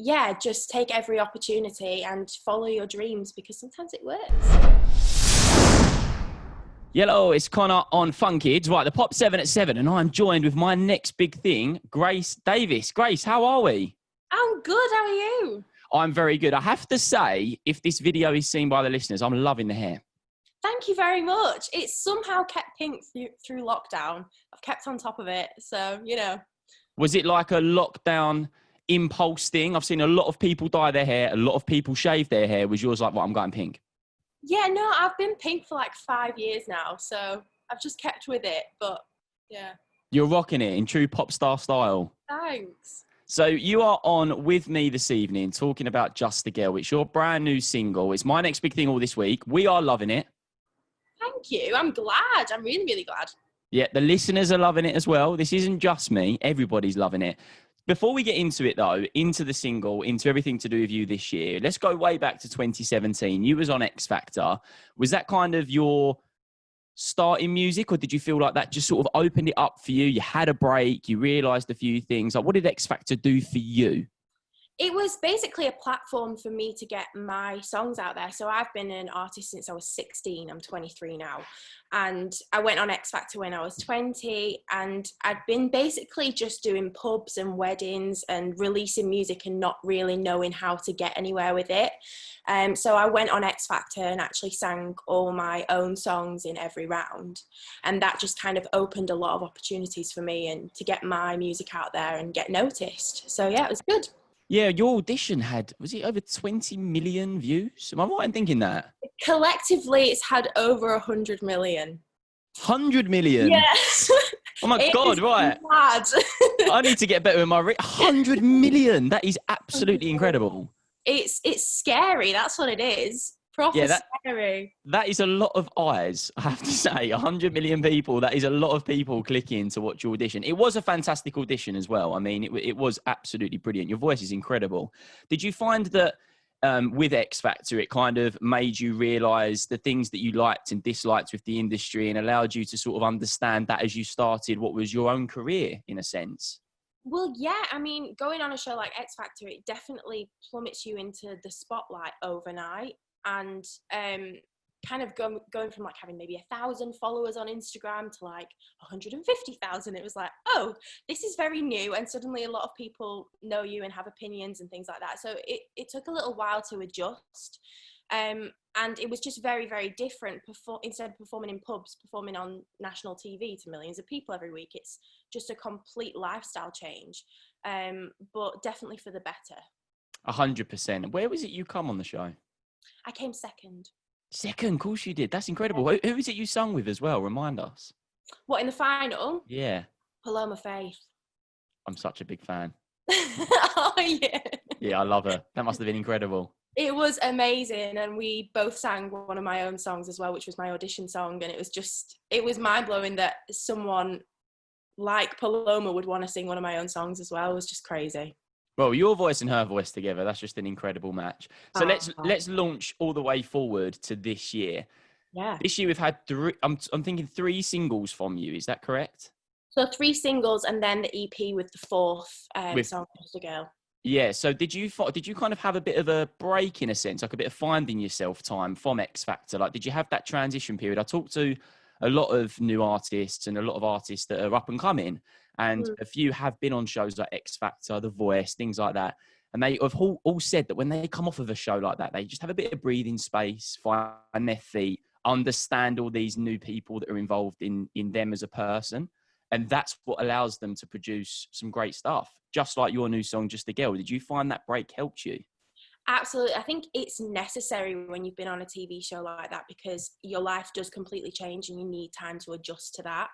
yeah, just take every opportunity and follow your dreams because sometimes it works. Hello, it's Conor on Fun Kids. Right, the Pop 7 at 7, and I'm joined with my next big thing, Grace Davies. Grace, how are we? I'm good. How are you? I'm very good. I have to say, if this video is seen by the listeners, I'm loving the hair. Thank you very much. It's somehow kept pink through lockdown. I've kept on top of it. So, Was it like a lockdown impulse thing? I've seen a lot of people dye their hair, a lot of people shave their hair. Was yours like, well, I'm going pink? Yeah, no, I've been pink for like 5 years now. So I've just kept with it. But yeah. You're rocking it in true pop star style. Thanks. So you are on with me this evening talking about Just a Girl. It's your brand new single. It's my next big thing all this week. We are loving it. Thank you. I'm glad. I'm really, really glad. Yeah, the listeners are loving it as well. This isn't just me. Everybody's loving it. Before we get into it, though, into the single, into everything to do with you this year, let's go way back to 2017. You was on X Factor. Was that kind of your start in music, or did you feel like that just sort of opened it up for you? You had a break, you realised a few things. Like, what did X Factor do for you? It was basically a platform for me to get my songs out there. So I've been an artist since I was 16. I'm 23 now. And I went on X Factor when I was 20. And I'd been basically just doing pubs and weddings and releasing music and not really knowing how to get anywhere with it. So I went on X Factor and actually sang all my own songs in every round. And that just kind of opened a lot of opportunities for me and to get my music out there and get noticed. So yeah, it was good. Yeah, your audition had, was it over 20 million views? Am I right in thinking that? Collectively, it's had over 100 million. 100 million? Yes. Oh my God, right. Mad. I need to get better with my 100 million. That is absolutely incredible. It's scary. That's what it is. Proper scary. That is a lot of eyes, I have to say. 100 million people. That is a lot of people clicking to watch your audition. It was a fantastic audition as well. I mean, it was absolutely brilliant. Your voice is incredible. Did you find that with X Factor, it kind of made you realise the things that you liked and disliked with the industry and allowed you to sort of understand that as you started what was your own career, in a sense? Well, yeah, I mean, going on a show like X Factor, it definitely plummets you into the spotlight overnight. And kind of going from like having maybe 1,000 followers on Instagram to like 150,000, it was like, oh, this is very new, and suddenly a lot of people know you and have opinions and things like that. So it took a little while to adjust, and it was just very, very different. Instead of performing in pubs, performing on national TV to millions of people every week, it's just a complete lifestyle change, but definitely for the better. 100%. Where was it you come on the show? I came second. Second, of course you did. That's incredible. Who is it you sung with as well? Remind us. What, in the final? Yeah. Paloma Faith. I'm such a big fan. Oh, yeah. Yeah, I love her. That must have been incredible. It was amazing. And we both sang one of my own songs as well, which was my audition song. And it was mind-blowing that someone like Paloma would want to sing one of my own songs as well. It was just crazy. Well, your voice and her voice together, that's just an incredible match. So let's launch all the way forward to this year. Yeah. This year we've had I'm thinking 3 singles from you. Is that correct? So 3 singles and then the EP with the 4th song, Just a Girl. Yeah. So did you kind of have a bit of a break in a sense, like a bit of finding yourself time from X Factor? Like, did you have that transition period? I talked to a lot of new artists and a lot of artists that are up and coming. And a few have been on shows like X Factor, The Voice, things like that. And they have all said that when they come off of a show like that, they just have a bit of breathing space, find their feet, understand all these new people that are involved in them as a person. And that's what allows them to produce some great stuff. Just like your new song, Just a Girl. Did you find that break helped you? Absolutely. I think it's necessary when you've been on a TV show like that because your life does completely change and you need time to adjust to that.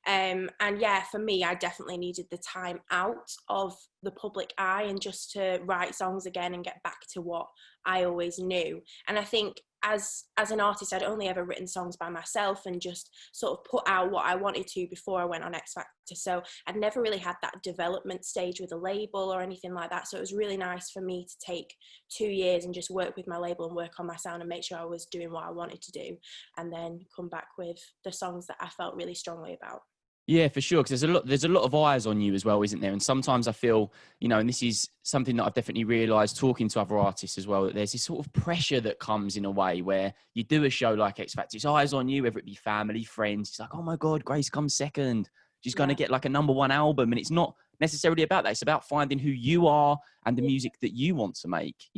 And yeah, for me, I definitely needed the time out of the public eye and just to write songs again and get back to what I always knew. And I think as an artist, I'd only ever written songs by myself and just sort of put out what I wanted to before I went on X Factor. So I'd never really had that development stage with a label or anything like that. So it was really nice for me to take 2 years and just work with my label and work on my sound and make sure I was doing what I wanted to do, and then come back with the songs that I felt really strongly about. Yeah, for sure. Because there's a lot of eyes on you as well, isn't there? And sometimes I feel, and this is something that I've definitely realised talking to other artists as well, that there's this sort of pressure that comes in a way where you do a show like X Factor, it's eyes on you, whether it be family, friends. It's like, oh my God, Grace comes second. She's going to get like a #1 album. And it's not necessarily about that. It's about finding who you are and the music that you want to make.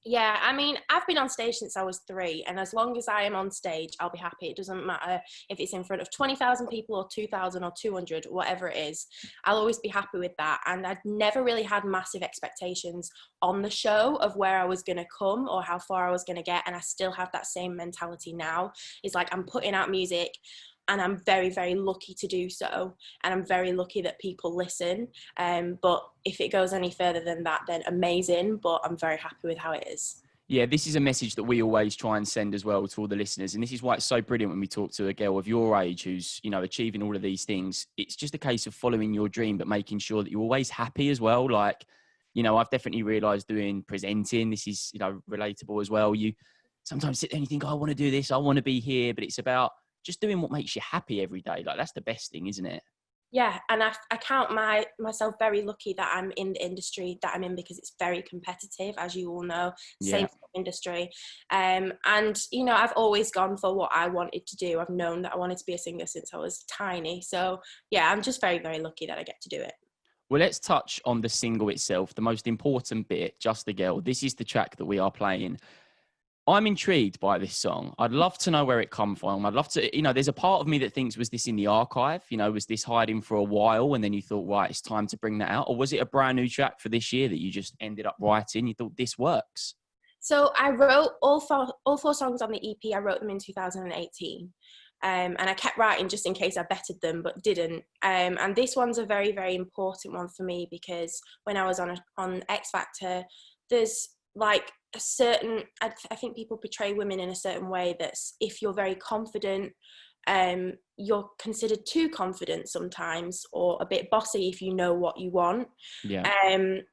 Yeah, I mean, I've been on stage since I was 3, and as long as I am on stage, I'll be happy. It doesn't matter if it's in front of 20,000 people or 2,000 or 200, whatever it is. I'll always be happy with that. And I'd never really had massive expectations on the show of where I was going to come or how far I was going to get. And I still have that same mentality now. It's like I'm putting out music, and I'm very, very lucky to do so. And I'm very lucky that people listen. But if it goes any further than that, then amazing. But I'm very happy with how it is. Yeah, this is a message that we always try and send as well to all the listeners. And this is why it's so brilliant when we talk to a girl of your age who's, achieving all of these things. It's just a case of following your dream, but making sure that you're always happy as well. Like, I've definitely realised doing presenting, this is, relatable as well. You sometimes sit there and you think, oh, I want to do this, I want to be here. But it's about just doing what makes you happy every day. Like, that's the best thing, isn't it? Yeah, and I count myself very lucky that I'm in the industry that I'm in, because it's very competitive, as you all know, same industry. And, I've always gone for what I wanted to do. I've known that I wanted to be a singer since I was tiny. So, yeah, I'm just very, very lucky that I get to do it. Well, let's touch on the single itself, the most important bit, Just a Girl. This is the track that we are playing. I'm intrigued by this song. I'd love to know where it come from. I'd love to, there's a part of me that thinks, was this in the archive? Was this hiding for a while and then you thought, right, it's time to bring that out? Or was it a brand new track for this year that you just ended up writing? You thought, this works? So I wrote all four songs on the EP. I wrote them in 2018. And I kept writing just in case I bettered them, but didn't. And this one's a very, very important one for me, because when I was on X Factor, there's like a certain, I think people portray women in a certain way that's, if you're very confident, you're considered too confident sometimes, or a bit bossy if you know what you want. Yeah.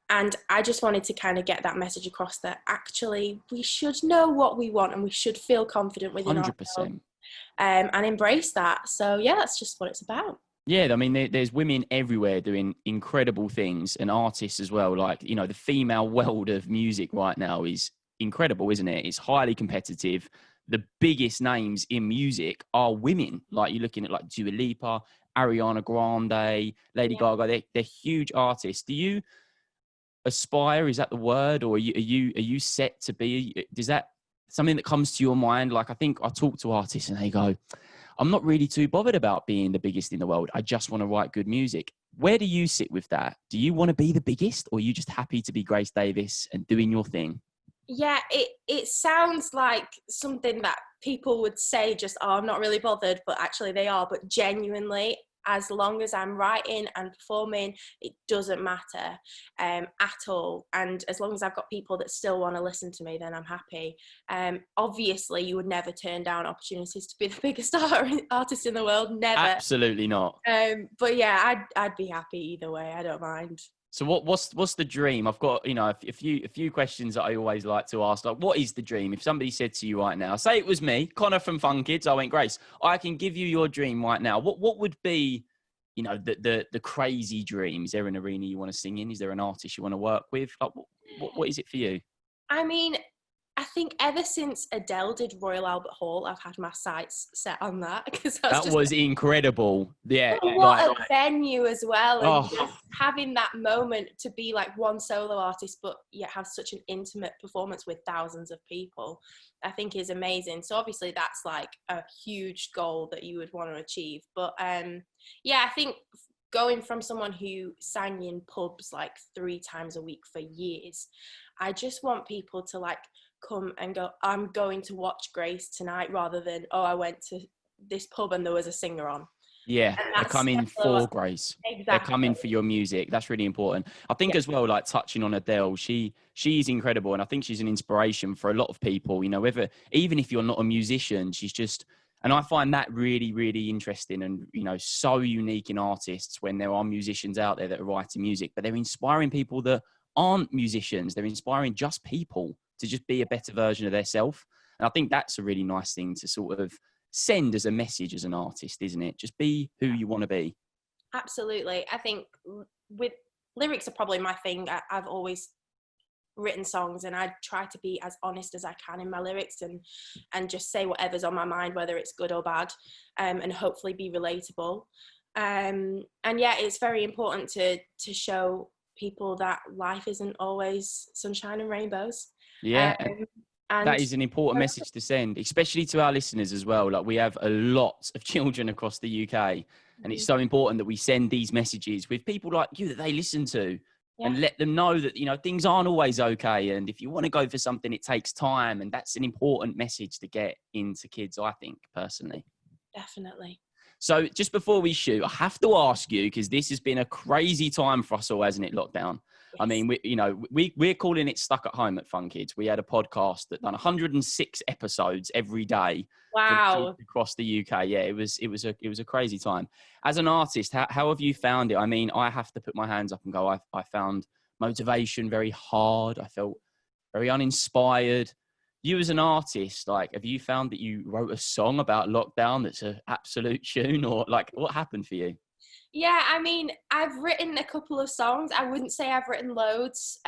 And I just wanted to kind of get that message across, that actually we should know what we want and we should feel confident within 100%. ourselves, and embrace that. So yeah, that's just what it's about. Yeah, I mean, there's women everywhere doing incredible things, and artists as well. Like, the female world of music right now is incredible, isn't it? It's highly competitive. The biggest names in music are women. Like, you're looking at like Dua Lipa, Ariana Grande, Lady Gaga. They're huge artists. Do you aspire? Is that the word? Or are you set to be? Is that something that comes to your mind? Like, I think I talk to artists and they go, I'm not really too bothered about being the biggest in the world. I just want to write good music. Where do you sit with that? Do you want to be the biggest, or are you just happy to be Grace Davies and doing your thing? Yeah, it sounds like something that people would say just, oh, I'm not really bothered, but actually they are. But genuinely, as long as I'm writing and performing, it doesn't matter at all. And as long as I've got people that still want to listen to me, then I'm happy. Obviously, you would never turn down opportunities to be the biggest artist in the world. Never. Absolutely not. But yeah, I'd be happy either way. I don't mind. So what's the dream? I've got, a few questions that I always like to ask. Like, what is the dream? If somebody said to you right now, say it was me, Conor from Fun Kids, I went, Grace, I can give you your dream right now. What would be, the crazy dream? Is there an arena you want to sing in? Is there an artist you want to work with? Like, what is it for you? I mean, I think ever since Adele did Royal Albert Hall, I've had my sights set on that, because that was incredible. Yeah, what a venue as well, and just having that moment to be like one solo artist, but yet have such an intimate performance with thousands of people, I think is amazing. So obviously that's like a huge goal that you would want to achieve. But yeah, I think going from someone who sang in pubs like 3 times a week for years, I just want people to like come and go, I'm going to watch Grace tonight, rather than, oh, I went to this pub and there was a singer on. Yeah, they're coming for Grace. Exactly. They're coming for your music. That's really important. I think as well, like touching on Adele, she's incredible, and I think she's an inspiration for a lot of people. Even if you're not a musician, she's just, and I find that really, really interesting and, so unique in artists when there are musicians out there that are writing music, but they're inspiring people that aren't musicians. They're inspiring just people to just be a better version of themselves. And I think that's a really nice thing to sort of send as a message as an artist, isn't it? Just be who you want to be. Absolutely. I think with lyrics are probably my thing. I've always written songs, and I try to be as honest as I can in my lyrics, and just say whatever's on my mind, whether it's good or bad, and hopefully be relatable. And yeah, it's very important to show people that life isn't always sunshine and rainbows. Yeah. And that is an important message to send, especially to our listeners as well. Like, we have a lot of children across the UK, and it's so important that we send these messages with people like you that they listen to, and let them know that, you know, things aren't always okay. And if you want to go for something, it takes time. And that's an important message to get into kids, I think, personally. Definitely. So just before we shoot, I have to ask you, because this has been a crazy time for us all, hasn't it, lockdown? Yes. I mean, we're calling it Stuck at Home at Fun Kids. We had a podcast that done 106 episodes every day. Wow. Across the UK. Yeah, it was a crazy time. As an artist, how have you found it? I mean, I have to put my hands up and go, I found motivation very hard. I felt very uninspired. You as an artist, like, have you found that you wrote a song about lockdown that's an absolute tune, or like, what happened for you? Yeah, I mean, I've written a couple of songs. I wouldn't say I've written loads.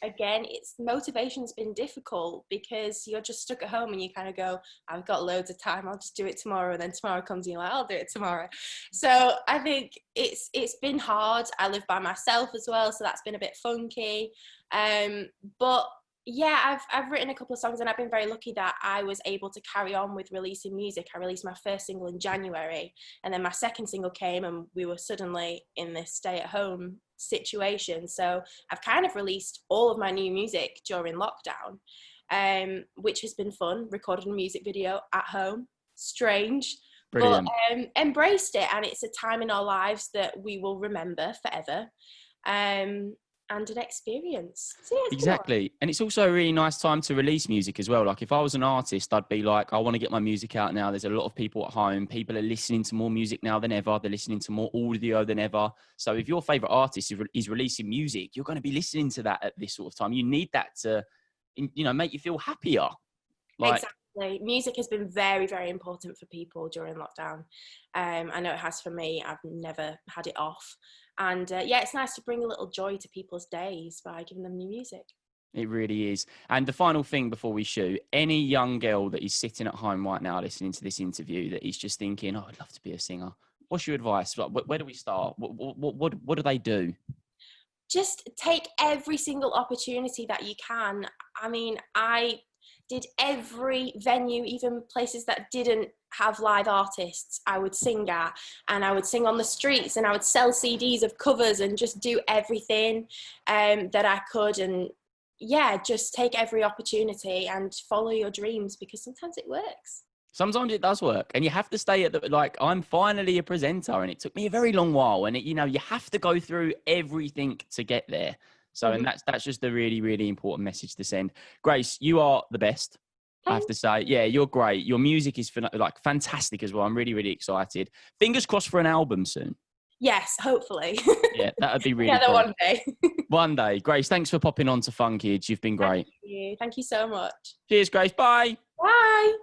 Again, motivation's been difficult because you're just stuck at home and you kind of go, I've got loads of time, I'll just do it tomorrow. And then tomorrow comes and you're like, I'll do it tomorrow. So I think it's been hard. I live by myself as well, so that's been a bit funky. But yeah, I've written a couple of songs, and I've been very lucky that I was able to carry on with releasing music. I released my first single in January, and then my second single came, and we were suddenly in this stay-at-home situation. So I've kind of released all of my new music during lockdown, which has been fun. Recorded a music video at home. Strange. Brilliant. But embraced it, and it's a time in our lives that we will remember forever. And an experience. So yeah, exactly. And it's also a really nice time to release music as well. Like, if I was an artist, I'd be like, I want to get my music out now. There's a lot of people at home. People are listening to more music now than ever. They're listening to more audio than ever. So if your favorite artist is releasing music, you're going to be listening to that at this sort of time. You need that to, you know, make you feel happier. Like, exactly. Music has been very, very important for people during lockdown. I know it has for me. I've never had it off. And yeah, it's nice to bring a little joy to people's days by giving them new music. It really is. And the final thing before we shoot, any young girl that is sitting at home right now listening to this interview that is just thinking, oh, I'd love to be a singer, what's your advice? Where do we start? What do they do? Just take every single opportunity that you can. I mean, I did every venue, even places that didn't have live artists, I would sing at, and I would sing on the streets, and I would sell CDs of covers and just do everything that I could. And yeah, just take every opportunity and follow your dreams, because sometimes it works. Sometimes it does work, and you have to stay at like, I'm finally a presenter, and it took me a very long while, and you have to go through everything to get there. So, and that's just a really, really important message to send. Grace, you are the best. I have to say, yeah, you're great. Your music is fantastic as well. I'm really, really excited. Fingers crossed for an album soon. Yes, hopefully. Yeah, that would be really cool. One day. One day. Grace, thanks for popping on to Fun Kids. You've been great. Thank you so much. Cheers, Grace. Bye. Bye.